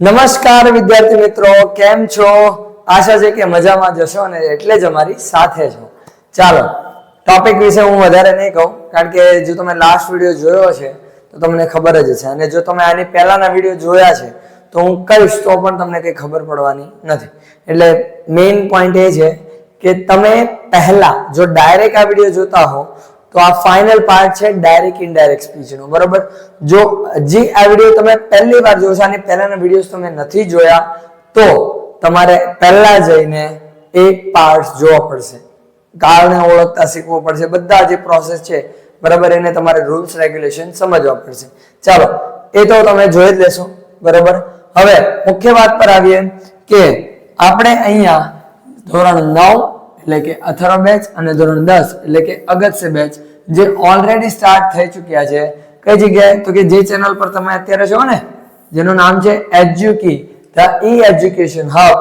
નમસ્કાર વિદ્યાર્થી મિત્રો, કેમ છો? આશા છે કે મજામાં જશો અને એટલે જ અમારી સાથે છો. ચાલો, ટોપિક વિશે હું વધારે નહીં કહું, કારણ કે જો તમે લાસ્ટ વિડીયો જોયો છે તો તમને ખબર જ છે, અને જો તમે આની પહેલાના વિડીયો જોયા છે તો હું કહીશ તો પણ તમને કંઈ ખબર પડવાની નથી. એટલે મેઇન પોઈન્ટ એ છે કે તમે પહેલા જો ડાયરેક્ટ આ વિડીયો જોતા હો તો આ ફાઇનલ પાર્ટ છે ડાયરેક્ટ ઇનડાયરેક્ટ સ્પીચનો, બરોબર? જો હજી આ વિડીયો તમે પહેલી વાર જોશો, આની પહેલાના વિડીયોઝ તમે નથી જોયા તો તમારે પહેલા જઈને એ પાર્ટ જોવા પડશે, કારણે ઓળખતા શીખવું પડશે, બધા જે પ્રોસેસ છે બરાબર, એને તમારે રૂલ્સ રેગ્યુલેશન સમજવા પડશે. ચાલો, એ તો તમે જોઈ જ લેશો, બરાબર. હવે મુખ્ય વાત પર આવીએ કે આપણે અહીંયા ધોરણ 9 એટલે કે અથર્વ બેચ અને ધોરણ 10 એટલે કે અગત્ય બેચ જે ઓલરેડી સ્ટાર્ટ થઈ ચૂક્યા છે. કઈ જગ્યાએ? તો કે જે ચેનલ પર તમે અત્યારે છો ને, જેનું નામ છે Eduki the E education hub,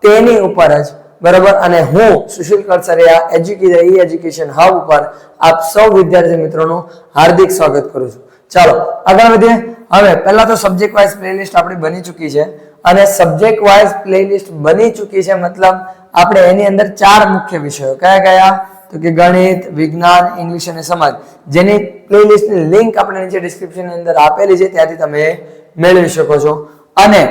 તેની ઉપર જ, બરાબર. અને હું Sushil Kalsariya Eduki the E education hub ઉપર આપ સૌ વિદ્યાર્થી મિત્રોનું હાર્દિક સ્વાગત કરું છું. ચાલો આગળ વધીએ. હવે પહેલા તો સબ્જેક્ટ વાઇઝ પ્લેલિસ્ટ આપણી બની ચૂકી છે, અને સબ્જેક્ટ વાઇઝ પ્લેલિસ્ટ બની ચૂકી છે મતલબ આપણે એની અંદર 4 મુખ્ય વિષયો કયા કયા? તો કે ગણિત, વિજ્ઞાન, ઇંગ્લિશ અને સમાજ, જેની પ્લેલિસ્ટની લિંક આપણે નીચે ડિસ્ક્રિપ્શનની અંદર આપેલી છે, ત્યાંથી તમે મેળવી શકો છો. અને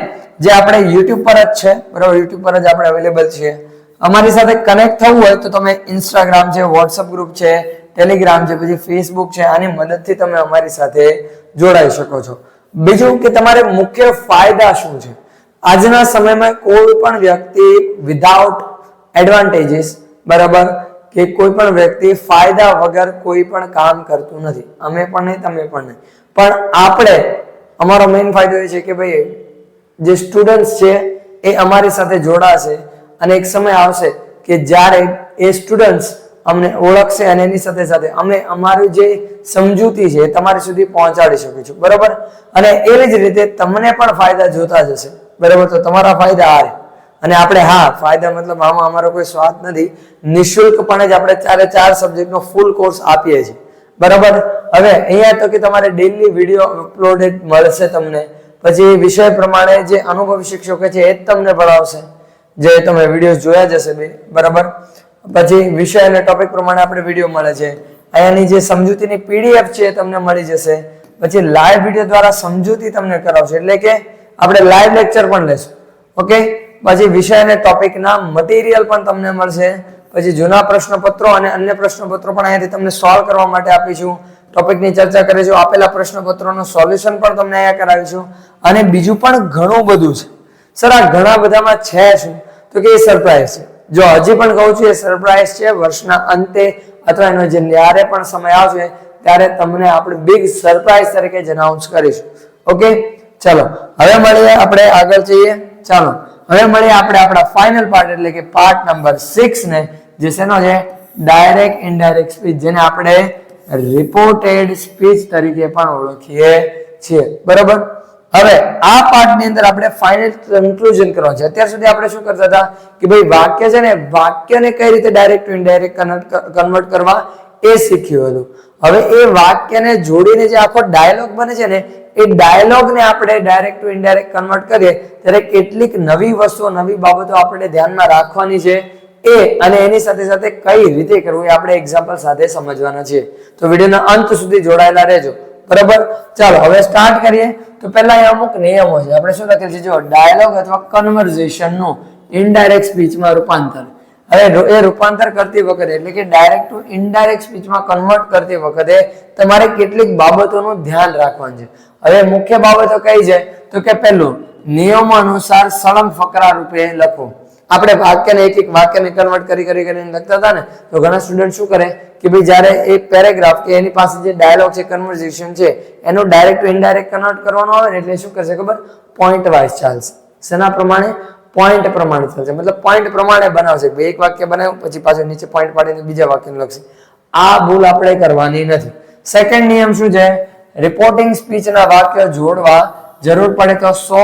જે આપણે YouTube પર જ છે, બરાબર, YouTube પર જ આપણે અવેલેબલ છીએ. અમારી સાથે કનેક્ટ થવું હોય તો તમે ઇન્સ્ટાગ્રામ છે, વોટ્સઅપ ગ્રુપ છે, ટેલિગ્રામ છે, પછી ફેસબુક છે, આની મદદથી તમે અમારી સાથે જોડાઈ શકો છો. બીજું કે તમારે મુખ્ય ફાયદા શું છે? આજના સમયમાં કોઈ પણ વ્યક્તિ વિધાઉટ એડવાન્ટેજીસ, બરાબર, કે કોઈ પણ વ્યક્તિ ફાયદા વગર કોઈ પણ કામ કરતું નથી. અમે પણ નહીં, તમે પણ નહીં. પણ આપણે, અમારો મેઇન ફાયદો એ છે કે ભાઈ જે સ્ટુડન્ટ્સ છે એ અમારી સાથે જોડાશે, અને એક સમય આવશે કે જ્યારે એ સ્ટુડન્ટ્સ અમને ઓળખશે અને એની સાથે સાથે અમે અમારી જે સમજૂતી છે એ તમારી સુધી પહોંચાડી શકીશું, બરાબર. અને એવી જ રીતે તમને પણ ફાયદા જોતા જશે, બરાબર. તો તમારા ફાયદા આ, અને આપણે ફાયદા મતલબ આમાં અમારો કોઈ સ્વાર્થ નથી, નિઃશુલ્કપણે જ આપણે 4 સબ્જેક્ટનો ફૂલ કોર્સ આપીએ છીએ, બરાબર. હવે અહીંયા તો કે તમારે ડેઈલી વિડીયો અપલોડેડ મળશે તમને, પછી વિષય પ્રમાણે જે અનુભવી શિક્ષકો છે એ જ તમને ભણાવશે, જે તમે વિડીયો જોયા જશે બે, બરાબર. પછી વિષય અને ટોપિક પ્રમાણે આપણે વિડીયો મળે છે. અહીંયાની જે સમજૂતીની PDF છે એ તમને મળી જશે. પછી લાઈવ વિડીયો દ્વારા સમજૂતી તમને કરાવશે, એટલે કે આપણે લાઈવ લેક્ચર પણ લેશું, ઓકે. પછી વિષય અને ટોપિકના મટીરિયલ પણ તમને મળશે. પછી જૂના પ્રશ્નપત્રો અને અન્ય પ્રશ્નપત્રો પણ અહીંયાથી તમને સોલ્વ કરવા માટે આપીશું, ટોપિકની ચર્ચા કરીશું, આપેલા પ્રશ્નપત્રોનું સોલ્યુશન પણ તમને અહીંયા કરાવીશું, અને બીજું પણ ઘણું બધું છે. સર આ ઘણા બધામાં છે શું? તો કે એ સરપ્રાઈઝ છે. જો હજી પણ કહું છું, એ સરપ્રાઈઝ છે. વર્ષના અંતે અથવા એનો જ્યારે પણ સમય આવશે ત્યારે તમને આપણે બિગ સરપ્રાઈઝ તરીકે જ અનાઉન્સ કરીશું, ઓકે. ચલો હવે મળીએ, આપણે આગળ જઈએ. ચાલો હવે મળીએ આપણે આપણા ફાઇનલ પાર્ટ એટલે કે પાર્ટ નંબર 6 ને, જે શેનો છે? ડાયરેક્ટ ઇનડાયરેક્ટ સ્પીચ, જેને આપણે રિપોર્ટેડ સ્પીચ તરીકે પણ ઓળખીએ છીએ, બરાબર. હવે આ પાર્ટની અંદર આપણે ફાઇનલ કન્ક્લુઝન કરવાનું છે. અત્યાર સુધી આપણે શું કરતા હતા કે ભાઈ વાક્ય છે ને, વાક્યને કઈ રીતે ડાયરેક્ટ ટુ ઇનડાયરેક્ટ કન્વર્ટ કરવા એ શીખ્યું હતું. હવે એ વાક્યને જોડીને જે આખો ડાયલોગ બને છે ને, એ ડાયલોગને આપણે ડાયરેક્ટ ટુ ઇનડાયરેક્ટ કન્વર્ટ કરીએ ત્યારે કેટલીક નવી વસ્તુઓ, નવી બાબતો આપણે ધ્યાનમાં રાખવાની છે, એ અને એની સાથે સાથે કઈ રીતે કરવું એ આપણે એક્ઝામ્પલ સાથે સમજવાના છીએ. તો વિડીયોના અંત સુધી જોડાયેલા રહેજો, બરાબર. ચાલો હવે સ્ટાર્ટ કરીએ. તો પહેલા એ અમુક નિયમો છે. આપણે શું લખેલ છે? જો ડાયલોગ અથવા કન્વર્ઝેશનનું ઇનડાયરેક્ટ સ્પીચમાં રૂપાંતર. હવે એ રૂપાંતર કરતી વખતે એટલે કે ડાયરેક્ટ ટુ ઇનડાયરેક્ટ સ્પીચમાં કન્વર્ટ કરતી વખતે તમારે કેટલીક બાબતોનું ધ્યાન રાખવાનું છે. હવે મુખ્ય બાબતો કઈ છે? તો કે પહેલું, નિયમો અનુસાર સળંગ ફકરા રૂપે લખો. આપણે વાક્યને એક વાક્યને કન્વર્ટ કરીને લખતા હતા ને, તો ઘણા સ્ટુડન્ટ શું કરે કે ભાઈ જ્યારે એ પેરેગ્રાફ કે એની પાસે જે ડાયલોગ છે, કન્વર્ઝેશન છે, એનો ડાયરેક્ટ ટુ ઇનડાયરેક્ટ કન્વર્ટ કરવાનો આવે ને એટલે શું કરશે ખબર? પોઈન્ટ વાઇઝ ચાલશે. શેના પ્રમાણે? પોઈન્ટ પ્રમાણે ચાલશે. મતલબ પોઈન્ટ પ્રમાણે બનાવશે. એક વાક્ય બનાવ્યું પછી પાછું નીચે પોઈન્ટ પાડીને બીજા વાક્યને લખશે. આ ભૂલ આપણે કરવાની નથી. સેકન્ડ નિયમ શું છે? રિપોર્ટિંગ સ્પીચના વાક્ય જોડવા જરૂર પડે તો સો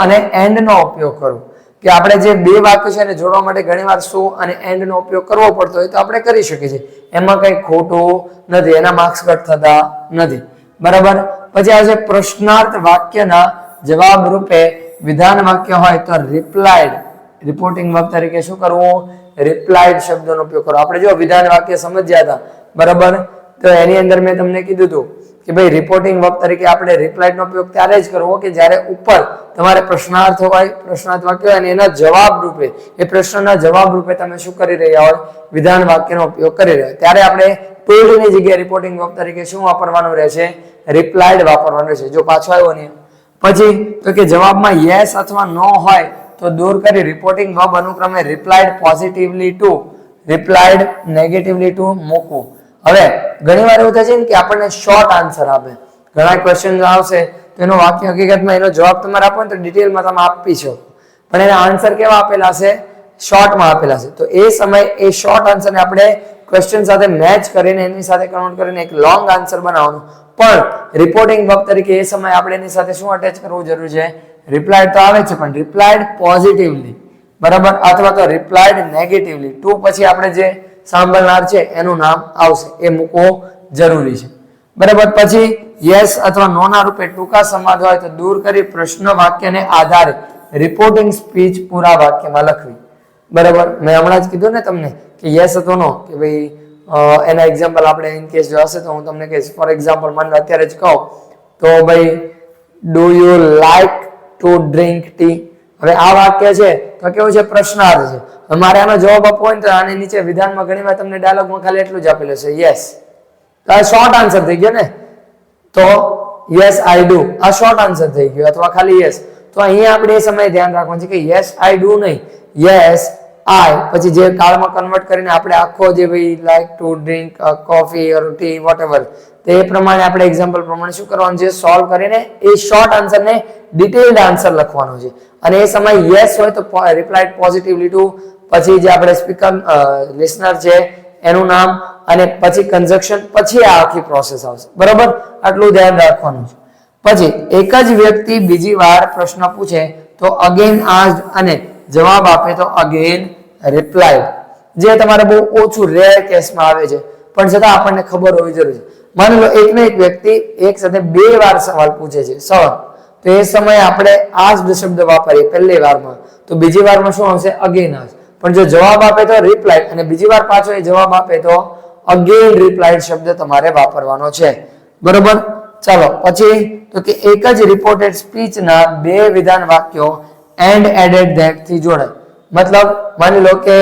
અને એન્ડ નો ઉપયોગ કરવો. કે આપણે જે બે વાક્યો છે એને જોડવા માટે ઘણીવાર સો અને એન્ડ નો ઉપયોગ કરવો પડતો હોય તો આપણે કરી શકીએ છીએ. એમાં કંઈ ખોટું નથી, એના માર્ક્સ કટ થતા નથી, બરાબર. પછી આ છે પ્રશ્નાર્થ વાક્યના જવાબ રૂપે વિધાન વાક્ય હોય તો રિપ્લાઇડ રિપોર્ટિંગ વર્બ તરીકે શું કરવું રિપ્લાઇડ શબ્દનો ઉપયોગ કરો આપણે જો વિધાન વાક્ય સમજ્યા હતા બરાબર તો એની અંદર મેં તમને કીધું હતું કે ભાઈ રિપોર્ટિંગ વર્બ તરીકે આપણે રિપ્લાઇડ નો ઉપયોગ ત્યારે જ કરવો કે જ્યારે ઉપર તમારે પ્રશ્નાર્થ હોય પ્રશ્નાર્થ વાક્ય હોય અને એના જવાબ રૂપે એ પ્રશ્નના જવાબ રૂપે તમે શું કરી રહ્યા હોય વિધાન વાક્યનો ઉપયોગ કરી રહ્યા ત્યારે આપણે ટોલ્ડ ની જગ્યાએ રિપોર્ટિંગ વર્બ તરીકે શું વાપરવાનું રહેશે રિપ્લાઇડ વાપરવાનું રહેશે જો પાછો આવ્યો ને પછી તો કે જવાબમાં યસ અથવા નો હોય તો દૂર કરી રિપોર્ટિંગ વર્બ અનુક્રમે replied positively to replied negatively to મૂકવું હવે ઘણીવાર એવું થાય છે ને કે આપણને શોર્ટ આન્સર આપે ઘણા ક્વેશ્ચન આવશે તો એનો વાક્ય હકીકતમાં એનો જવાબ તમારે આપો તો ડિટેલમાં તમે આપી શકો પણ એના આન્સર કેવા આપેલા છે શોર્ટમાં આપેલા છે તો એ સમય એ શોર્ટ આન્સરને આપણે ક્વેશ્ચન સાથે મેચ કરીને એની સાથે કન્વર્ટ કરીને એક લોંગ આન્સર બનાવવાનું પણ રિપોર્ટિંગ વર્બ તરીકે એ સમય આપણે એની સાથે શું અટેચ કરવું જરૂરી છે રિપ્લાઇડ તો આવે છે પણ રિપ્લાઇડ પોઝિટિવલી બરાબર અથવા તો રિપ્લાઇડ નેગેટિવલી ટુ પછી આપણે જે સાંભળનાર છે એનું નામ આવશે એ મૂકવું જરૂરી છે બરાબર પછી યસ અથવા નો ના રૂપે ટૂંકા સંવાદ હોય તો દૂર કરી પ્રશ્ન વાક્યને આધારે રિપોર્ટિંગ સ્પીચ પૂરા વાક્યમાં લખવી બરાબર મેં હમણાં જ કીધું ને તમને કે યસ અથવા નો કે ભાઈ એના એક્ઝામ્પલ આપણે ઇન કેસ જો હશે તો હું તમને કહીશ ફોર એક્ઝામ્પલ મને અત્યારે જ કહું તો ભાઈ do you like to drink tea હવે આ વાક્ય છે તો કેવું છે પ્રશ્નાર્થ છે મારે આનો જવાબ આપવો હોય તો આની નીચે વિધાનમાં ઘણીવાર તમને ડાયલોગમાં ખાલી એટલું જ આપેલું છે યસ તો આ શોર્ટ આન્સર થઈ ગયો ને તો યસ આઈ ડુ આ શોર્ટ આન્સર થઈ ગયો અથવા ખાલી યસ તો અહીંયા આપણે એ સમયે ધ્યાન રાખવાનું છે કે યસ આઈ ડુ નહીં યસ આઈ પછી જે કાળમાં કન્વર્ટ કરીને આપણે આખો જે ભાઈ like to drink coffee or T whatever તો એ પ્રમાણે આપણે એક્ઝામ્પલ પ્રમાણે શું કરવાનું છે સોલ્વ કરીને એ શોર્ટ આન્સરને ડિટેલ્ડ આન્સર લખવાનો છે અને એ સમય યસ હોય તો રિપ્લાઇડ પોઝિટિવલી ટુ પછી જે આપણે સ્પીકર લિસનર છે એનું નામ અને પછી કન્જક્શન પછી આ આખી પ્રોસેસ આવશે બરાબર આટલું ધ્યાન રાખવાનું છે પછી એક જ વ્યક્તિ બીજી વાર પ્રશ્ન પૂછે તો અગેન આસ્ક્ડ અને જવાબ આપે તો અગેન રિપ્લાઇડ જે તમારે બહુ ઓછું રેર કેસમાં આવે છે પણ છતાં આપણને ખબર હોવી જરૂરી છે માની લો એકને એક વ્યક્તિ એક સાથે બે વાર સવાલ પૂછે છે સવાલ તો એ સમયે આપણે આસ્ક્ડ શબ્દ વાપરીએ પહેલી વારમાં તો બીજી વારમાં શું આવશે અગેન આસ્ક્ડ પણ જો જવાબ આપે તો રિપ્લાઇડ અને બીજી વાર પાછો એ જવાબ આપે તો અગેન રિપ્લાઇડ શબ્દ તમારે વાપરવાનો છે બરોબર ચાલો પછી તો કે એક જ રિપોર્ટેડ સ્પીચના બે વિધાન વાક્યો એન્ડ એડેડ ધેટ થી જોડાય મતલબ માની લો કે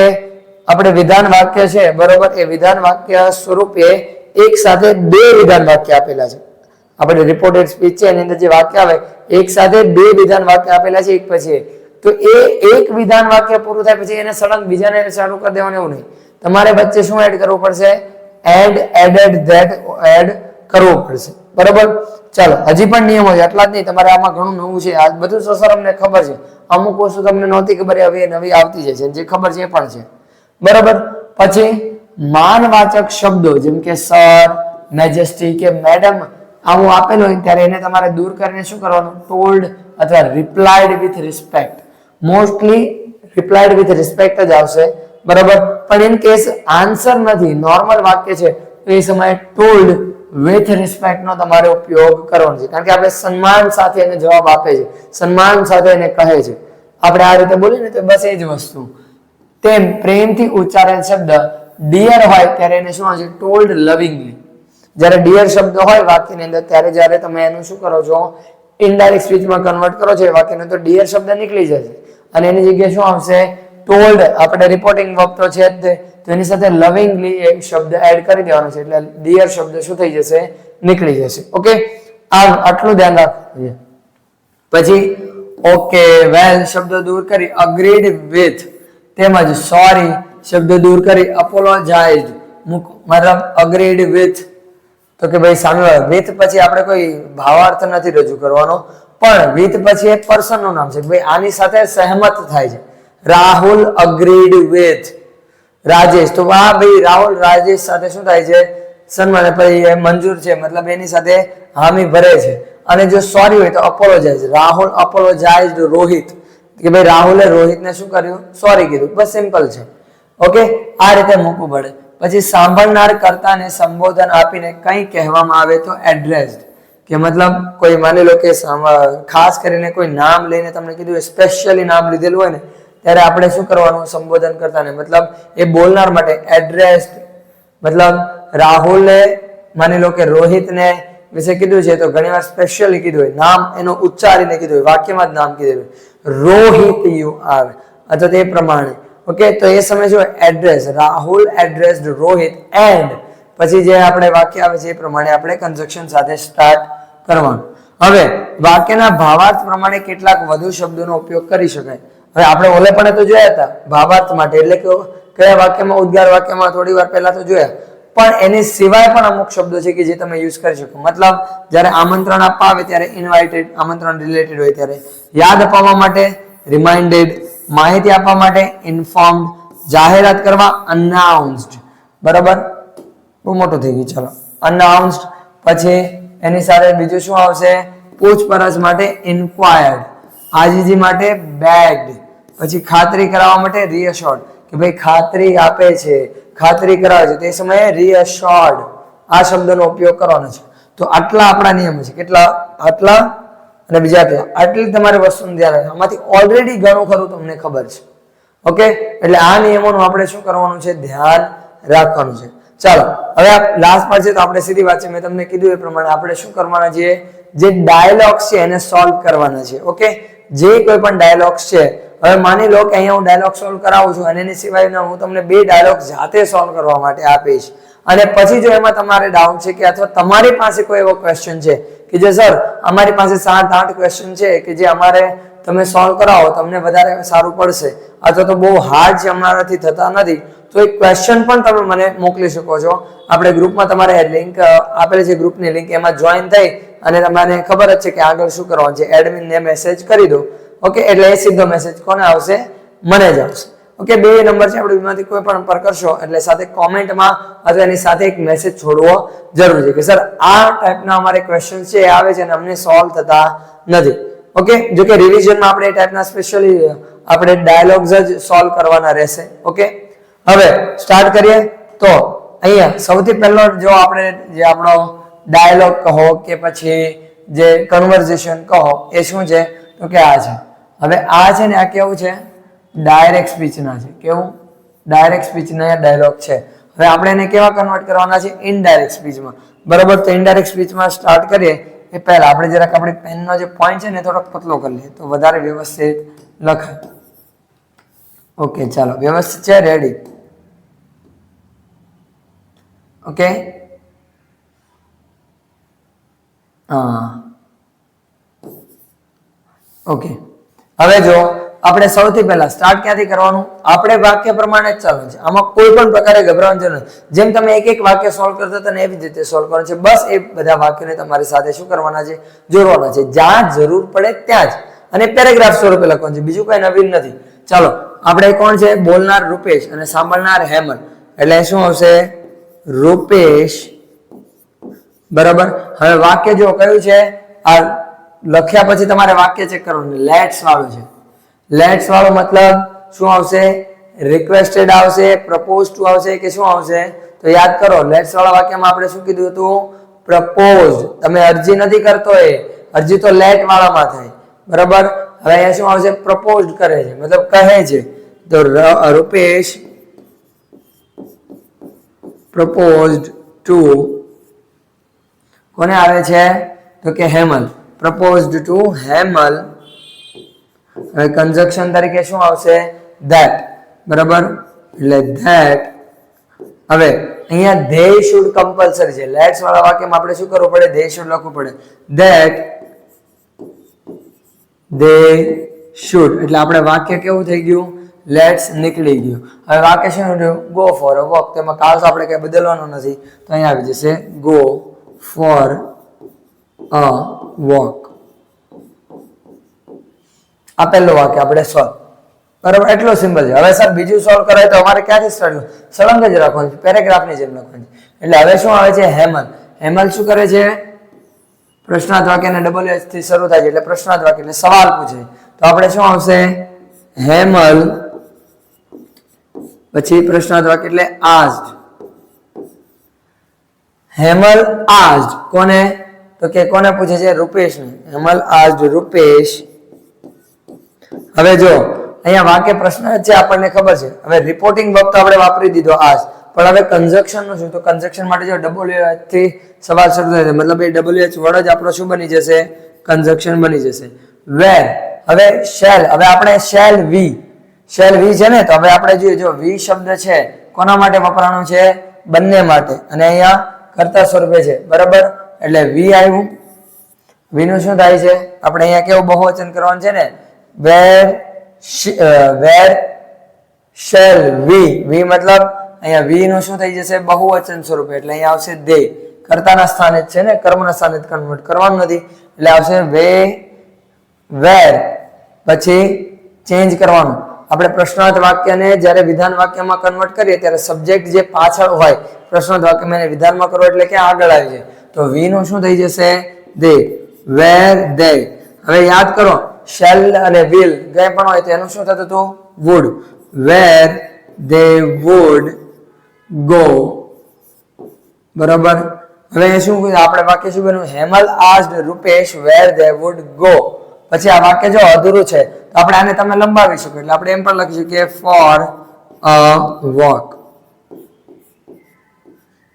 આપણે વિધાન વાક્ય છે બરોબર એ વિધાન વાક્ય સ્વરૂપે એક સાથે બે વિધાન વાક્ય આપેલા છે આપણે રિપોર્ટેડ સ્પીચ છે એની અંદર જે વાક્ય આવે એક સાથે બે વિધાન વાક્ય આપેલા છે એક પછી એક તો એ એક વિધાન વાક્ય પૂરું થાય પછી એને સળંગ બીજાને ચાલુ કરી દેવાનું એવું નહીં તમારે વચ્ચે શું એડ કરવું પડશે એન્ડ એડેડ ધેટ એડ કરવું પડશે બરોબર ચાલો હજી પણ નિયમો છે એટલા જ નહીં તમારે આમાં ઘણું નવું છે આ બધું તો સર અમને ખબર છે અમુક વસ્તુ તમને નહોતી ખબર હવે નવી આવતી જાય છે જે ખબર છે એ પણ છે બરોબર પછી માનવાચક શબ્દો જેમ કે સર મેજેસ્ટી કે મેડમ આવું આપેલું હોય ત્યારે એને તમારે દૂર કરીને શું કરવાનું ટોલ્ડ અથવા replied with respect mostly replied with respect જ આવશે બરોબર પણ ઇન કેસ આન્સર નથી નોર્મલ વાક્ય છે તો એ સમયે ટોલ્ડ વિથ રિસ્પેક્ટ નો તમારે ઉપયોગ કરવાનો છે કારણ કે આપણે સન્માન સાથે એને જવાબ આપે છે સન્માન સાથે એને કહે છે આપણે આ રીતે બોલીએ ને તો બસ એ જ વસ્તુ તેમ પ્રેમથી ઉચ્ચારેલ શબ્દ ડિયર હોય ત્યારે એને શું આવે છે ટોલ્ડ લવિંગલી જ્યારે ડિયર શબ્દ હોય વાક્યની અંદર ત્યારે જ્યારે તમે એનું શું કરો છો ઇનડાયરેક્ટ સ્પીચમાં કન્વર્ટ કરો છો એ વાક્યને તો ડિયર શબ્દ નીકળી જશે અને એની જગ્યાએ શું આવશે ટોલ્ડ આપણે રિપોર્ટિંગ વર્બ તો છે જ તો એની સાથે લવિંગલી એક શબ્દ એડ કરી દેવાનો છે એટલે ડિયર શબ્દ શું થઈ જશે નીકળી જશે ઓકે આ આટલું ધ્યાન રાખવું પછી ઓકે વેલ શબ્દ દૂર કરી અગ્રીડ વિથ તેમજ સોરી શબ્દ દૂર કરી અપોલોજાઇઝ મતલબ અગ્રીડ વિથ તો કે ભાઈ સામે વિથ પછી આપણે કોઈ ભાવાર્થ નથી રજૂ કરવાનો પણ વિથ પછી એક પર્સન નું નામ છે ભાઈ આની સાથે સહેમત થાય છે રાહુલ અગ્રીડ વિથ રાજેશ તો આ ભાઈ રાહુલ રાજેશ સાથે શું થાય છે સન્માન પછી મંજૂર છે મતલબ એની સાથે હામી ભરે છે અને જો સોરી હોય તો અપોલોજાઇઝ રાહુલ અપોલોજાઇઝડ રોહિત કે ભાઈ રાહુલે રોહિતને શું કર્યું સોરી કીધું બસ સિમ્પલ છે ઓકે આ રીતે મૂકવું પડે પછી સાંભળનાર કર્તાને સંબોધન આપીને કંઈ કહેવામાં આવે તો એડ્રેસ્ડ કે મતલબ કોઈ માની લો કે ખાસ કરીને કોઈ નામ લઈને તમને કીધું સ્પેશિયલી નામ લીધેલું હોય ને ત્યારે આપણે શું કરવાનું સંબોધન કરતા ને મતલબ એ બોલનાર માટે એડ્રેસ મતલબ રાહુલે માની લો કે રોહિતને વિશે કીધું છે તો ઘણી વાર સ્પેશિયલી કીધું હોય નામ એનો ઉચ્ચારીને કીધું હોય વાક્યમાં જ નામ કીધેલું રોહિત યુ આર અથવા તે પ્રમાણે ઓકે તો એ સમય શું address Rahul addressed Rohit and પછી જે આપણે વાક્ય આવે છે એ પ્રમાણે આપણે કન્જક્શન સાથે સ્ટાર્ટ કરવાનું હવે વાક્યના ભાવાર્થ પ્રમાણે કેટલાક વધુ શબ્દોનો ઉપયોગ કરી શકાય હવે આપણે ઓલે પણ તો જોયા હતા ભાવાર્થ માટે એટલે કે કયા વાક્યમાં ઉદ્ગાર વાક્યમાં થોડી વાર પહેલા તો જોયા પણ એની સિવાય પણ અમુક શબ્દો છે કે જે તમે યુઝ કરી શકો મતલબ જ્યારે આમંત્રણ આપવા આવે ત્યારે ઇન્વાઇટેડ આમંત્રણ રિલેટેડ હોય ત્યારે યાદ અપાવવા માટે રિમાઇન્ડેડ માહિતી આપવા માટે ઇન્ફોર્મ્ડ જાહેરાત કરવા અનાઉન્સ્ડ બરાબર બહુ મોટું થઈ ગયું ચાલો અનાઉન્સ્ડ પછી એની સાથે બીજું શું આવશે પૂછપરછ માટે ઇન્ક્વાયર્ડ આજીજી માટે બેગ્ડ પછી ખાતરી કરાવવા માટે રીઅશ્યોર્ડ કે ભાઈ ખાતરી આપે છે ખાતરી કરાવે છે તે સમયે રીઅશ્યોર્ડ આ શબ્દનો ઉપયોગ કરવાનો છે તો આટલા આપણા નિયમો છે કેટલા આટલા અને બીજા આટલી તમારી વસ્તુનું ધ્યાન રાખજો આમાંથી ઓલરેડી ઘણું ખરું તમને ખબર છે ઓકે એટલે આ નિયમોનું આપણે શું કરવાનું છે ધ્યાન રાખવાનું છે ચાલો હવે લાસ્ટ પાર્ટ છે તો આપણે સીધી વાત છે મેં તમને કીધું એ પ્રમાણે આપણે શું કરવાના છીએ જે ડાયલોગ્સ છે એને સોલ્વ કરવાના છે ઓકે જે કોઈ પણ ડાયલોગ્સ છે હવે માની લો કે અહીંયા હું ડાયલોગ સોલ્વ કરાવું છું અને એની સિવાય હું તમને 2 ડાયલોગ જાતે સોલ્વ કરવા માટે આપીશ અને પછી જો એમાં તમારે ડાઉટ છે કે અથવા તમારી પાસે કોઈ એવો ક્વેશ્ચન છે કે જે સર અમારી પાસે 7-8 ક્વેશ્ચન છે કે જે અમારે તમે સોલ્વ કરાવો તમને વધારે સારું પડશે અથવા તો બહુ હાર્ડ છે અમારાથી થતા નથી તો એક ક્વેશ્ચન પણ તમે મને મોકલી શકો છો આપણે ગ્રુપમાં તમારે લિંક આપેલી છે ગ્રુપની લિંક એમાં જોઈન થઈ અને તમને ખબર જ છે કે આગળ શું કરવાનું છે એડમિનને મેસેજ કરી દો ઓકે એટલે એ સીધો મેસેજ કોને આવશે મને જ આવશે ઓકે 2 નંબર છે આપણે બેમાંથી કોઈ પણ પર કરશો એટલે સાથે કોમેન્ટમાં અથવા એની સાથે એક મેસેજ છોડવો જરૂરી છે કે સર આ ટાઈપના અમારે ક્વેશ્ચન છે એ આવે છે અને અમને સોલ્વ થતા નથી ઓકે જો કે રિવિઝનમાં આપણે એ ટાઈપના સ્પેશિયલી આપણે ડાયલોગ્સ જ સોલ્વ કરવાના રહેશે ઓકે હવે સ્ટાર્ટ કરીએ તો અહીંયા સૌથી પહેલો જો આપણે જે આપણો ડાયલોગ કહો કે પછી જે કન્વર્ઝેશન કહો એ શું છે તો કે આ છે હવે આ છે ને આ કેવું છે ડાયરેક્ટ સ્પીચના છે કેવું ડાયરેક્ટ સ્પીચના ડાયલોગ છે હવે આપણે એને કેવા કન્વર્ટ કરવાના છે ઇનડાયરેક્ટ સ્પીચમાં બરાબર તો ઇનડાયરેક્ટ સ્પીચમાં સ્ટાર્ટ કરીએ એ પહેલા આપણે જરાક આપણી પેનનો જે પોઈન્ટ છે ને થોડોક પતલો કરી લઈએ તો વધારે વ્યવસ્થિત લખાય ઓકે ચાલો વ્યવસ્થિત છે રેડી ઓકે હા ઓકે હવે જો આપણે સૌથી પહેલા સ્ટાર્ટ ક્યાંથી કરવાનું આપણે વાક્ય પ્રમાણે જ ચાલવાનું છે આમાં કોઈ પણ પ્રકારે ગભરાવાની જરૂર નથી જેમ તમે એક વાક્ય સોલ્વ કરતા હતા ને એવી જ રીતે સોલ્વ કરવાનું છે બસ એ બધા વાક્યોને તમારી સાથે શું કરવાના છે જોડવાના છે જ્યાં જરૂર પડે ત્યાં જ અને પેરેગ્રાફ સ્વરૂપે લખવાનું છે બીજું કઈ નવીન નથી ચાલો આપણે કોણ છે બોલનાર રૂપેશ અને સાંભળનાર હેમંત એટલે શું આવશે રૂપેશ બરાબર હવે વાક્ય જો કયું છે આ લખ્યા પછી તમારે વાક્ય ચેક કરવાનું લેટ્સ વાળું છે લેટ્સ વાળો મતલબ શું આવશે રિક્વેસ્ટેડ આવશે પ્રપોઝ ટુ આવશે કે શું આવશે તો યાદ કરો લેટ્સ વાળા વાક્યમાં આપણે શું કીધું હતું પ્રપોઝ તમે અરજી નથી કરતો એ અરજી તો લેટ વાળામાં થાય બરાબર હવે અહીંયા શું આવશે પ્રપોઝ કરે છે મતલબ કહે છે તો રૂપેશ પ્રપોઝડ ટુ કોને આવે છે તો કે હેમલ proposed to Hemal હવે કન્જક્શન તરીકે શું આવશે that બરાબર એટલે that હવે અહીંયા they should compulsory છે let's વાળા વાક્યમાં આપણે શું કરવું પડે they should લખવું પડે that they should એટલે આપણે વાક્ય કેવું થઈ ગયું let's નીકળી ગયું હવે વાક્ય શું થયું go for a walk તેમાં કાલ આપણે કઈ બદલવાનું નથી તો અહીંયા આવી જશે go for a walk આ પહેલું વાક્ય આપણે સોલ્વ બરાબર એટલો સિમ્પલ છે હવે સર બીજું સોલ્વ કરાય તો અમારે ક્યાંથી સ્ટાર્ટ સળંગ જ રાખવાનું છે પેરેગ્રાફની જેમ લખવાનું છે એટલે હવે શું આવે છે હેમલ હેમલ શું કરે છે પ્રશ્નાર્થ વાક્યને ડબલ એચ થી શરૂ થાય છે એટલે પ્રશ્નાર્થ વાક્ય એટલે સવાલ પૂછે તો આપણે શું આવશે હેમલ પછી પ્રશ્નાર્થ વાક્ય એટલે આસ્ક્ડ હેમલ આસ્ક્ડ કોને તો કે કોને પૂછે છે? રૂપેશને. હેમલ આસ્ક્ડ રૂપેશ. હવે જો અહીંયા વાક્ય પ્રશ્ન છે આપણને ખબર છે. હવે રિપોર્ટિંગ વર્બ તો આપણે વાપરી દીધો આજ, પણ હવે કન્જક્શન નું શું? તો કન્જક્શન માટે જો WH થી સવાલ શરૂ થાય મતલબ એ WH વર્ડ જ આપણો શું બની જશે? કન્જક્શન બની જશે. વેર હવે શેલ, હવે આપણે શેલ વી છે ને, તો હવે આપણે જોઈએ જો વી શબ્દ છે કોના માટે વપરાણો છે? બંને માટે, અને અહીંયા કર્તા સ્વરૂપે છે બરાબર. એટલે વી આવ્યું. વી નું શું થાય છે? આપણે અહીંયા કેવું બહુવચન કરવાનું છે ને? વેર શેલ વી. વી મતલબ અહીંયા વી નું શું થઈ જશે? બહુવચન સ્વરૂપે. એટલે અહીંયા આવશે દે. કર્તાના સ્થાને જ છે ને, કર્મના સ્થાને જ કન્વર્ટ કરવાનું નથી. એટલે આવશે વેર, પછી ચેન્જ કરવાનું. આપણે પ્રશ્નાર્થ વાક્યને જ્યારે વિધાન વાક્યમાં કન્વર્ટ કરીએ ત્યારે સબ્જેક્ટ જે પાછળ હોય પ્રશ્નાર્થ વાક્યમાં એને વિધાનમાં કરો એટલે ક્યાં આગળ આવી જાય? તો વી નું શું થઈ જશે? દે. વેર દે. હવે યાદ કરો શેલ અને વિલ ગઈ પણ હોય તો એનું શું થતું હતું? Would. Where they would go. બરાબર. હવે શું આપણે વાક્ય શું બન્યું? Hemal asked Rupesh where they would go. પછી આ વાક્ય જો અધૂરું છે તો આપણે આને તમે લંબાવી શકો, એટલે આપણે એમ પણ લખી શકીએ ફોર અ વોક.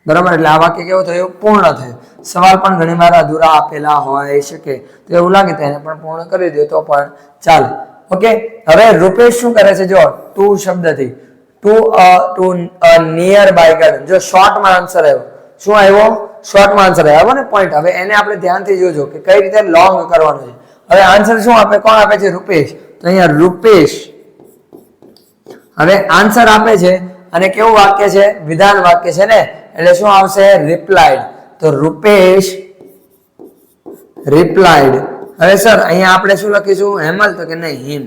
બરાબર. એટલે આ વાક્ય કેવું થયું? પૂર્ણ થયું. સવાલ પણ ઘણી વાર અધૂરા આપેલા હોય શકે તો એવું લાગે તો એને પણ પૂર્ણ કરી દો તો પણ ચાલે. ઓકે. હવે રૂપેશ શું કરે છે? જો ટુ શબ્દથી ટુ નિયર બાય ગાર્ડન. જો શોર્ટમાં આન્સર આવ્યો. શું આવ્યો? શોર્ટમાં આન્સર આવ્યો ને પોઈન્ટ. હવે એને આપણે ધ્યાનથી જોજો કે કઈ રીતે લોંગ કરવાનું છે. હવે આન્સર શું આપે? કોણ આપે છે? રૂપેશ. તો અહીંયા રૂપેશ હવે આન્સર આપે છે અને કેવું વાક્ય છે? વિધાન વાક્ય છે ને, એટલે શું આવશે? રિપ્લાઇડ. તો રૂપેશ રિપ્લાઇડ. હવે સર અહીંયા આપણે શું લખીશું? હેમલ. તો કે નહીં, હિમ.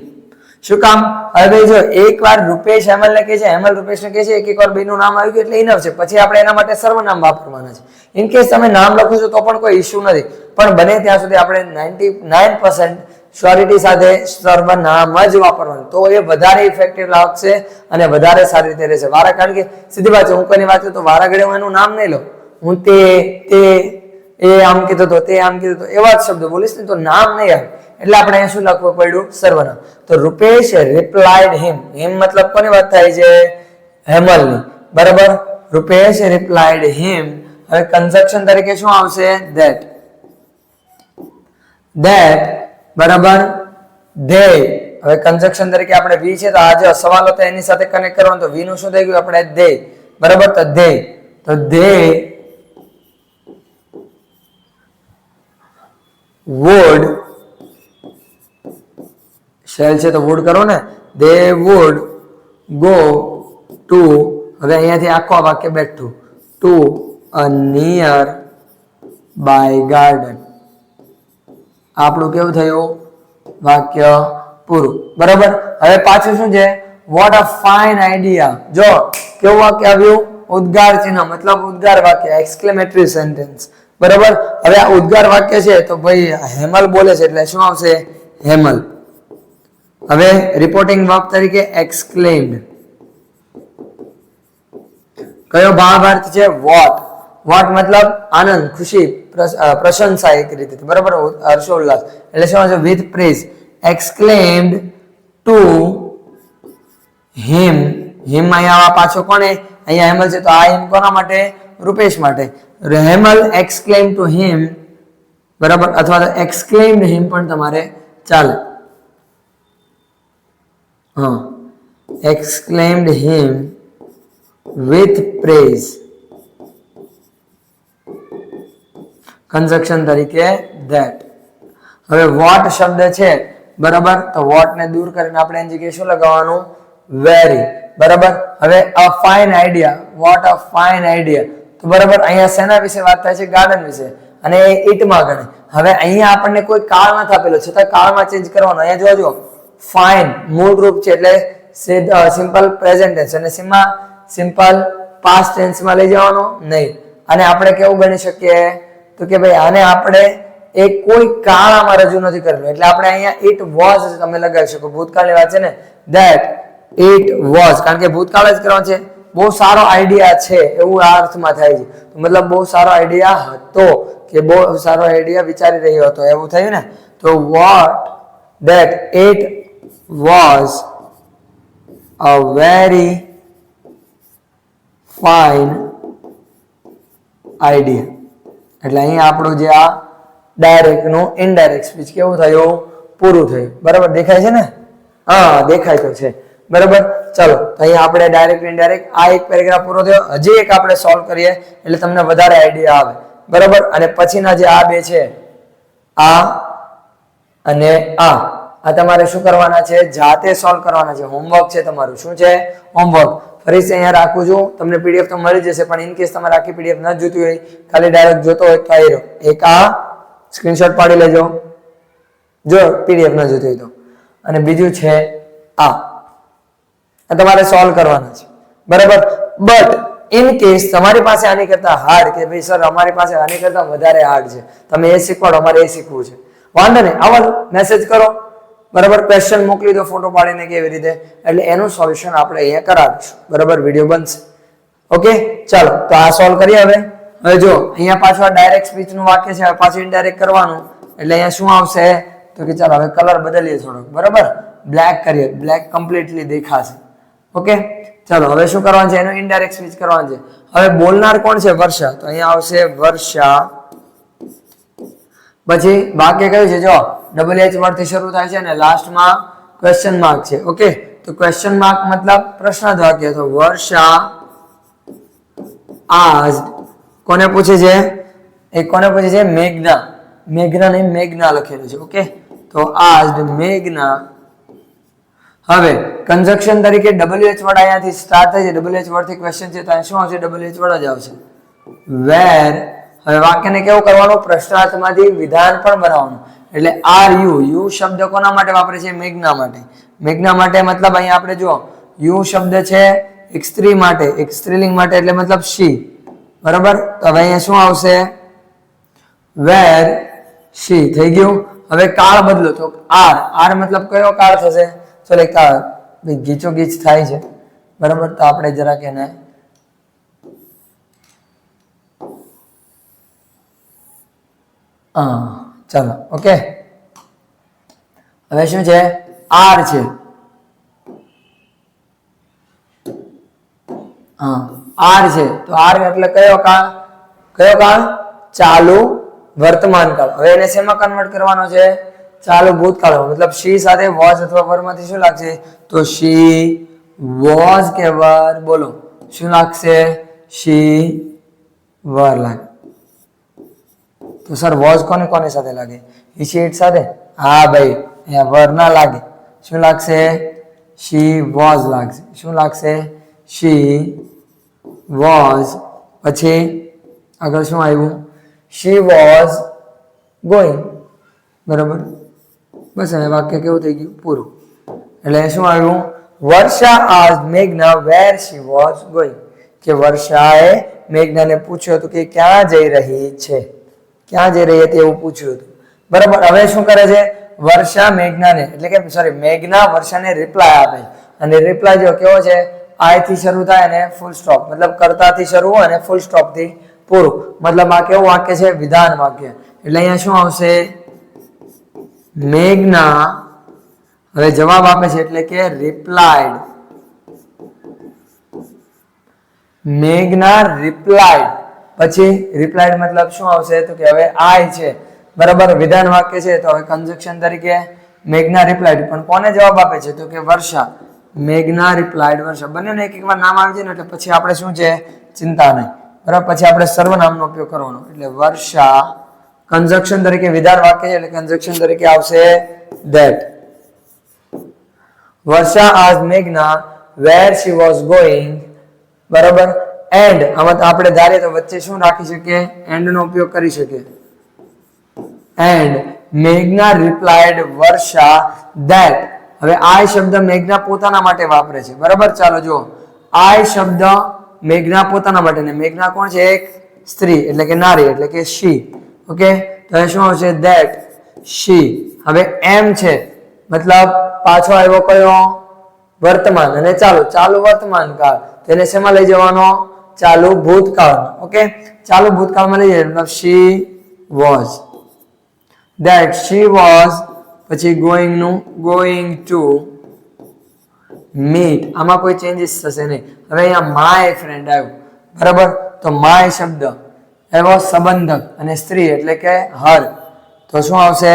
શું કામ? હવે જો એકવાર રૂપેશ હેમલ ને કહે છે, હેમલ રૂપેશ ને કહે છે, એક વાર બેનું નામ આવ્યું એટલે ઇનફ છે. પછી આપણે એના માટે સર્વનામ વાપરવાના છે. ઇન કેસ તમે નામ લખો છો તો પણ કોઈ ઇશ્યુ નથી, પણ બને ત્યાં સુધી આપણે 99% શ્યોરિટી સાથે સર્વનામ જ વાપરવાનું, તો એ વધારે ઇફેક્ટિવ લાગશે અને વધારે સારી રીતે રહેશે. વારા કારણ કે સીધી વાત છે, હું કોઈની વાત કરું તો વારા ઘડે હું એનું નામ નહીં લઉં. હું તે એ આમ કીધું તો, તે આમ કીધું તો, એવા જ શબ્દ બોલીશ ને તો નામ નહીં આવે. એટલે આપણે અહીં શું લખવું પડ્યું? સર્વનામ. તો રૂપેશ રિપ્લાઇડ હિમ. હિમ મતલબ કોની વાત થાય છે? હેમલની. બરાબર. રૂપેશ રિપ્લાઇડ હિમ. હવે કન્જક્શન તરીકે શું આવશે? ધેટ. બરાબર. ધે. હવે કન્જક્શન તરીકે આપણે વી છે તો આ જે સવાલ હતો એની સાથે કનેક્ટ કરવાનું, તો વી નું શું થઈ ગયું? આપણે ધે. બરાબર. તો ધે would શેલ છે તો વુડ કરો ને. They would go to. હવે અહીંયાથી આખો વાક્ય બેઠું. To a nearby garden. આપણું કેવું થયું? વાક્ય પૂરું. બરાબર. હવે પાછું શું છે? Vote a fine idea. જો કેવું વાક્ય આવ્યું? ઉદ્ગાર ચિહ્ન મતલબ ઉદ્ગાર વાક્ય, એક્સક્લેમેટરી સેન્ટેન્સ. બરાબર. હવે આ ઉદ્ગાર વાક્ય છે તો ભાઈ હેમલ બોલે છે એટલે શું આવશે? હેમલ. હવે રિપોર્ટિંગ વર્બ તરીકે એક્સક્લેમ્ડ. કયો ભાવાર્થ છે? વોટ. વોટ મતલબ આનંદ, ખુશી, પ્રશંસા એક રીતે. બરાબર. હર્ષોલ્લાસ. એટલે શું આવશે? With praise. Exclaimed to him. Him અહીંયા પાછો કોને? અહીંયા હેમલ છે તો આ હિમ કોના માટે? રૂપેશ માટે. Hemal exclaim to him. બરાબર. અથવા તો એક્સક્લેમ્ડ હિમ પણ તમારે ચાલે. હા, exclaimed him with praise. Conjunction તરીકે ધેટ. હવે વોટ શબ્દ છે બરાબર, તો વોટ ને દૂર કરીને આપણે એની જગ્યાએ શું લગાવવાનું? વેરી. બરાબર. હવે a fine idea. What a fine idea. તો બરાબર અહીંયા શેના વિશે વાત થાય છે? ગાર્ડન વિશે. અને ઈટમાં ગણે. હવે અહીંયા આપણને કોઈ કાળ નથી આપેલો, છતાં કાળમાં ચેન્જ કરવાનો. અહીંયા જોજો ફાઇન મૂળ રૂપ છે એટલે સિમ્પલ પ્રેઝન્ટ ટેન્સ, અને સિમ્પલ પાસ્ટ ટેન્સમાં લઈ જવાનો નહીં. અને આપણે કેવું ગણી શકીએ? તો કે ભાઈ આને આપણે એક કોઈ કાળ આમાં રજૂ નથી કરેલું, એટલે આપણે અહીંયા ઇટ વોઝ તમે લગાવી શકો. ભૂતકાળની વાત છે ને, ધેટ ઇટ વોઝ, કારણ કે ભૂતકાળ જ કરવાનું છે. બહુ સારો આઈડિયા છે એવું આ અર્થમાં થાય છે. તો મતલબ બહુ સારો આઈડિયા હતો કે બહુ સારો આઈડિયા વિચારી રહ્યો હતો એવું થયું ને. તો what that it was a very fine idea. એટલે અહીંયા આપણું જે આ ડાયરેક્ટ નું ઇનડાયરેક્ટ સ્પીચ કેવું થયું, પૂરું થયું. બરાબર દેખાય છે ને? હા દેખાય તો છે. બરાબર ચાલો તો અહીંયા આપણે ડાયરેક્ટ ઇનડાયરેક્ટ આ એક પેરેગ્રાફ પૂરો થયો. હજી એક આપણે સોલ્વ કરીએ એટલે તમને વધારે આઈડિયા આવે. બરાબર અને પછીના જે આ બે છે આ અને આ તમારે શું કરવાના છે, જાતે સોલ્વ કરવાના છે. હોમવર્ક છે તમારું. શું છે? હોમવર્ક. ફરીથી અહીંયા રાખું છું. તમને પીડીએફ તો મળી જશે પણ ઇન કેસ તમારે આખી પીડીએફ ન જોતી હોય, ખાલી ડાયરેક્ટ જોતો હોય તો આવી રહ્યો એક આ સ્ક્રીનશોટ પાડી લેજો જો પીડીએફ ન જોતી હોય તો. અને બીજું છે આ તમારે સોલ્વ કરવાના છે. બરાબર. બટ ઇન કેસ તમારી પાસે આની કરતા હાર્ડ કે ભાઈ સર અમારી પાસે આની કરતા વધારે હાર્ડ છે, તમે એ શીખવાડો, અમારે એ શીખવું છે, વાંધો નહીં, આવો મેસેજ કરો. બરાબર. ક્વેશ્ચન મોકલી દો ફોટો પાડીને કેવી રીતે, એટલે એનું સોલ્યુશન આપણે અહીંયા કરાવીશું. બરાબર. વિડીયો બનશે. ઓકે ચાલો તો આ સોલ્વ કરીએ. હવે જો અહીંયા પાછું આ ડાયરેક્ટ સ્પીચ નું વાક્ય છે, પાછું ઇનડાયરેક્ટ કરવાનું. એટલે અહીંયા શું આવશે તો કે ચાલો હવે કલર બદલીએ થોડોક. બરાબર. બ્લેક કરીએ, બ્લેક કમ્પ્લીટલી દેખાશે. ઓકે ચાલો હવે શું કરવાનું છે, એનું ઇનડાયરેક્ટ સ્પીચ કરવાનું છે. હવે બોલનાર કોણ છે? વર્ષા. તો અહીંયા આવશે વર્ષા. પછી વાક્ય કયું છે? જો ડબલ એચ વર્ડ થી શરૂ થાય છે અને લાસ્ટમાં ક્વેશ્ચન માર્ક છે. ઓકે તો ક્વેશ્ચન માર્ક મતલબ પ્રશ્નાર્થ વાક્ય. તો વર્ષા asked કોને પૂછે છે? એ કોને પૂછે છે? મેઘના. મેઘના નહીં મેઘના લખેલું છે. ઓકે તો asked મેઘના. હવે કન્જક્શન તરીકે WH વર્ડ અહીંયાથી સ્ટાર્ટ થાય છે. WH વર્ડ થી ક્વેશ્ચન છે તો અહીં શું આવશે? WH વર્ડ જ આવશે. વેર. હવે વાક્યને કેવું કરવાનું? પ્રશ્નાર્થમાંથી વિધાન પણ બનાવવાનું. એટલે આર યુ. યુ શબ્દ કોના માટે વાપરે છે? મેઘના માટે. મેઘના માટે મતલબ અહીંયા આપણે જો યુ શબ્દ છે એક સ્ત્રી માટે, એક સ્ત્રીલિંગ માટે, એટલે મતલબ શી. બરાબર. તો હવે અહીંયા શું આવશે? વેર શી. થઈ ગયું. હવે કાળ બદલો તો આર. આર મતલબ કયો કાળ થશે? ચલો કાળ ગીચો ગીચ થાય છે. બરાબર. તો આપણે જરાક એને ચાલો ઓકે. હવે શું છે? આર છે. આર છે તો આર એટલે કયો કાળ? કયો કાળ? ચાલુ વર્તમાન કાળ. હવે એને શેમાં કન્વર્ટ કરવાનો છે? ચાલુ ભૂતકાળ. મતલબ શી સાથે વોઝ અથવા વર માંથી શું લાગશે? તો શી વોઝ કે વર? બોલો શું લાગશે? શી વર લાગે. તો સર વોઝ કોને કોને સાથે લાગે? હી શી ઇટ સાથે. હા ભાઈ અહીંયા વર ના લાગે. શું લાગશે? શી વોઝ લાગશે. શું લાગશે? She was. પછી આગળ શું આવ્યું? She was going. બરાબર. બસ હવે વાક્ય કેવું થઈ ગયું? પૂરું. એટલે શું આવ્યું? વર્ષા asked મેઘના where she was going. કે વર્ષાએ મેઘનાને પૂછ્યું હતું કે ક્યાં જઈ રહી છે, ક્યાં જઈ રહી હતી એવું પૂછ્યું હતું. બરાબર. હવે શું કરે છે? વર્ષા મેઘનાને એટલે કે સોરી મેઘના વર્ષાને રિપ્લાય આપે. અને રિપ્લાય જો કેવો છે? આઈ થી શરૂ થાય અને ફૂલ સ્ટોપ. મતલબ કર્તાથી શરૂ અને ફૂલ સ્ટોપ થી પૂરું. મતલબ આ કેવું વાક્ય છે? વિધાન વાક્ય. એટલે અહીંયા શું આવશે? મેઘના હવે જવાબ આપે છે એટલે કે રિપ્લાયડ. મેઘના રિપ્લાયડ. પછી રિપ્લાયડ મતલબ શું આવશે? તો કે હવે આઈ છે. બરાબર. વિધાન વાક્ય છે તો હવે કન્જક્શન તરીકે મેઘના રિપ્લાયડ. પણ કોને જવાબ આપે છે? તો કે વર્ષા. મેઘના રિપ્લાયડ વર્ષા. બંનેને એક વાર નામ આવી જાય ને એટલે પછી આપણે શું છે? ચિંતા નહીં. બરાબર. પછી આપણે સર્વનામનો ઉપયોગ કરવાનો. એટલે વર્ષા કન્જક્શન તરીકે વિધાન વાક્ય છે એટલે કન્જક્શન તરીકે આવશે that. Varsha asked મેઘના where she was going. બરાબર. એન્ડ આમાં આપણે ધારીએ તો વચ્ચે શું રાખી શકીએ? એન્ડ નો ઉપયોગ કરી શકીએ. એન્ડ મેઘના રિપ્લાયડ વર્ષા that. હવે આઈ શબ્દ મેઘના પોતાના માટે વાપરે છે. બરાબર. ચાલો જો આઈ શબ્દ મેઘના પોતાના માટે, ને મેઘના કોણ છે? એક સ્ત્રી એટલે કે નારી એટલે કે she. ઓકે તો શું આવશે? that she. હવે એમ છે મતલબ પાછો આવ્યો કયો? વર્તમાન. અને ચાલુ ચાલુ વર્તમાન કાળ. તેને શેમાં લઈ જવાનો? ચાલુ ભૂતકાળમાં. ઓકે, ચાલુ ભૂતકાળમાં લઈ જાય મતલબ she was, that she was, પછી going to meet, આમાં કોઈ ચેન્જીસ થશે નહીં. હવે અહીંયા my friend આવ્યું, બરાબર? તો my શબ્દ એવો સંબંધક અને સ્ત્રી એટલે કે her, તો શું આવશે?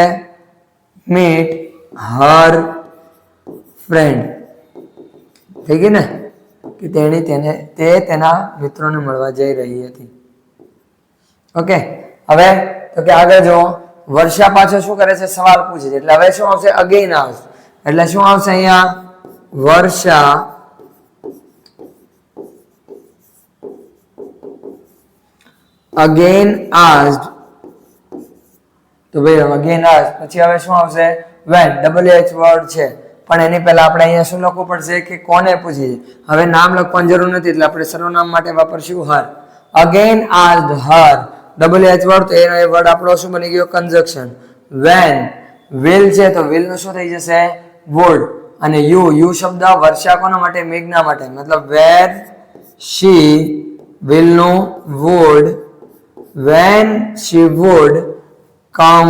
meet her friend. થઈ ગઈ ને કે તે તેના મિત્રોને મળવા જઈ રહી હતી. ઓકે, હવે તો કે આગળ જો વર્ષા પાછો શું કરે છે? સવાલ પૂછે છે. એટલે હવે શું આવશે? અગેન આવશે. એટલે શું આવશે અહીંયા? વર્ષા અગેન asked. તો ભાઈ અગેન asked પછી હવે શું આવશે? when, WH વર્ડ છે પણ એની પહેલા આપણે અહીંયા શું લખવું પડશે કે કોને પૂછી છે. હવે નામ લખવાની જરૂર નથી એટલે આપણે સર્વનામ માટે વાપરશું her. Again asked her, WH word, તો એનો એ વર્ડ આપણો શું બની ગયો? કન્જક્શન. when, will છે તો will નું શું થઈ જશે? would. અને you શબ્દ વર્ષા કોના માટે? મેઘના માટે. મતલબ where she, will નું would, when she would come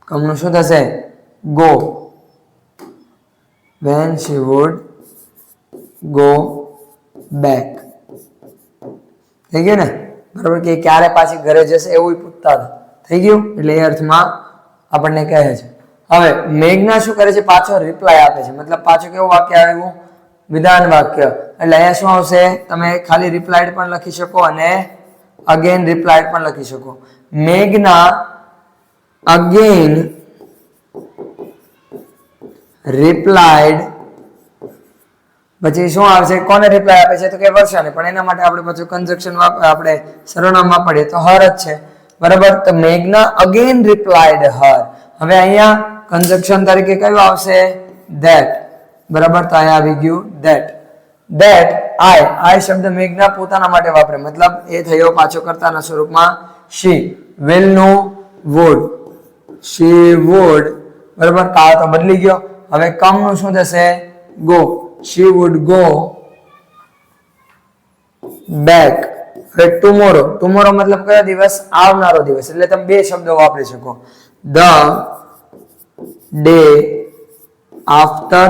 નું શું થશે? go. when she would go back. થઈ ગયું ને? બરાબર કે ક્યારે પાછી ઘરે જશે એવું પૂછતા હતા. થઈ ગયું? એટલે એ અર્થમાં આપણને કહે છે. હવે મેઘના શું કરે છે? પાછો રિપ્લાય આપે છે. મતલબ પાછું કેવું વાક્ય આવ્યું? વિધાન વાક્ય. એટલે અહીંયા શું આવશે? તમે ખાલી રિપ્લાયડ પણ લખી શકો અને અગેન રિપ્લાયડ પણ લખી શકો. મેઘના અગેન રિપ્લાયડ, પછી શું આવશે? કોને રિપ્લાય આપે છે? તો કે વર્ષાને. પણ એના માટે આપણે પાછું કન્જક્શન આપણે સર્વનામ વાપરીએ તો her જ છે, બરાબર? તો મેઘના અગેન રિપ્લાયડ her. હવે અહીંયા કન્જક્શન તરીકે કયું આવશે? that. બરાબર? તો અહીંયા આવી ગયું that I શબ્દ મેઘના પોતાના માટે વાપરે, મતલબ એ થયો પાછો કર્તાના સ્વરૂપમાં she. will નું would, she would, બરાબર? કાળ તો બદલી ગયો. હવે come નું શું થશે? go. she would go back. હવે tomorrow મતલબ કયો દિવસ? આવનારો દિવસ. એટલે તમે બે શબ્દો વાપરી શકો. the day after,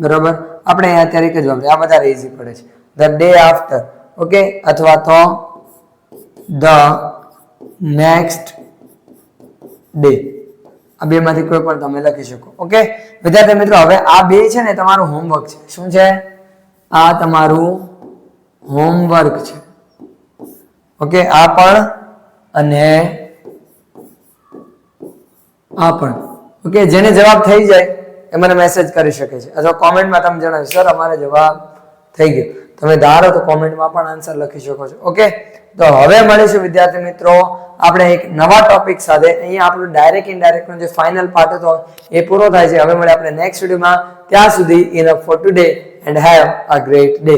બરાબર? આપણે અહીંયા અત્યારે એક જ વાપરીએ, આ વધારે ઈઝી પડે છે. the day after, okay? અથવા તો the next day. આ બે માંથી કોઈ પણ તમે લખી શકો. ઓકે વિદ્યાર્થી મિત્રો, હવે આ બે છે ને તમારું હોમવર્ક છે. શું છે? આ તમારું હોમવર્ક છે. ઓકે, આ પણ અને આ પણ. ઓકે, જેને જવાબ થઈ જાય એ મને મેસેજ કરી શકે છે અથવા કોમેન્ટમાં તમે જણાવો સર અમારે જવાબ થઈ ગયો. તમે ધારો તો કોમેન્ટમાં પણ આન્સર લખી શકો છો. ઓકે, તો હવે મળીશું વિદ્યાર્થી મિત્રો આપણે એક નવા ટોપિક સાથે. અહીંયા આપણું ડાયરેક્ટ ઇનડાયરેક્ટનો જે ફાઇનલ પાર્ટ હતો એ પૂરો થાય છે. હવે મળે આપણે નેક્સ્ટ વિડીયોમાં. ત્યાં સુધી enough four today and have a great day.